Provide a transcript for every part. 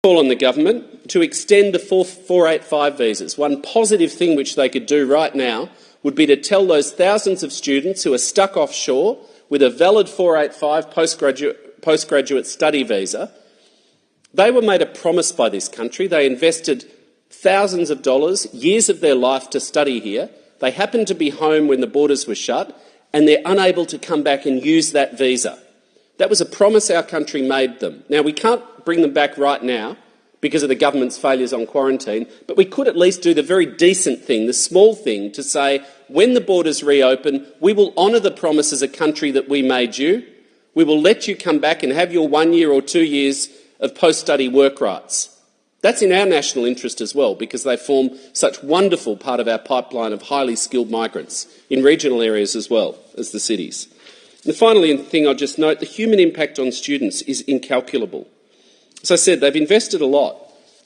Call on the government to extend the 485 visas. One positive thing which they could do right now would be to tell those thousands of students who are stuck offshore with a valid 485 postgraduate study visa. They were made a promise by this country. They invested thousands of dollars, years of their life to study here. They happened to be home when the borders were shut, and they're unable to come back and use that visa. That was a promise our country made them. Now, we can't bring them back right now because of the government's failures on quarantine, but we could at least do the very decent thing, the small thing, to say, when the borders reopen, we will honour the promise as a country that we made you. We will let you come back and have your 1 year or 2 years of post-study work rights. That's in our national interest as well, because they form such a wonderful part of our pipeline of highly skilled migrants in regional areas as well as the cities. And the final thing I'll just note, the human impact on students is incalculable. As I said, they've invested a lot.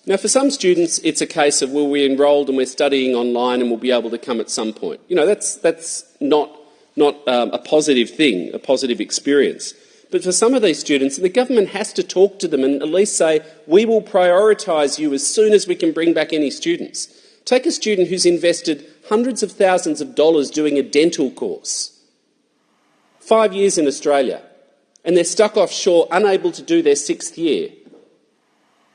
Now, for some students, it's a case of, well, we're enrolled and we're studying online and we'll be able to come at some point. You know, that's not a positive thing, a positive experience. But for some of these students, the government has to talk to them and at least say, we will prioritise you as soon as we can bring back any students. Take a student who's invested hundreds of thousands of dollars doing a dental course, 5 years in Australia, and they're stuck offshore, unable to do their 6th year.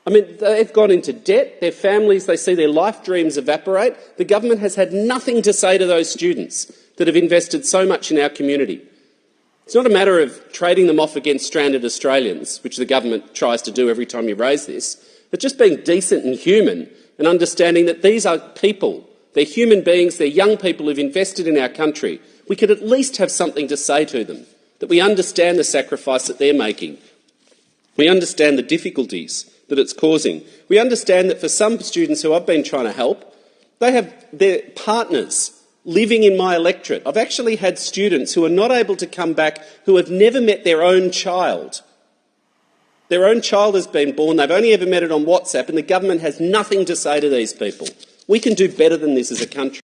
I mean, they've gone into debt, their families, they see their life dreams evaporate. The government has had nothing to say to those students that have invested so much in our community. It's not a matter of trading them off against stranded Australians, which the government tries to do every time you raise this, but just being decent and human and understanding that these are people, they're human beings, they're young people who've invested in our country. We could at least have something to say to them, that we understand the sacrifice that they're making. We understand the difficulties that it's causing. We understand that for some students who I've been trying to help, they have their partners living in my electorate. I've actually had students who are not able to come back who have never met their own child. Their own child has been born, they've only ever met it on WhatsApp, and the government has nothing to say to these people. We can do better than this as a country.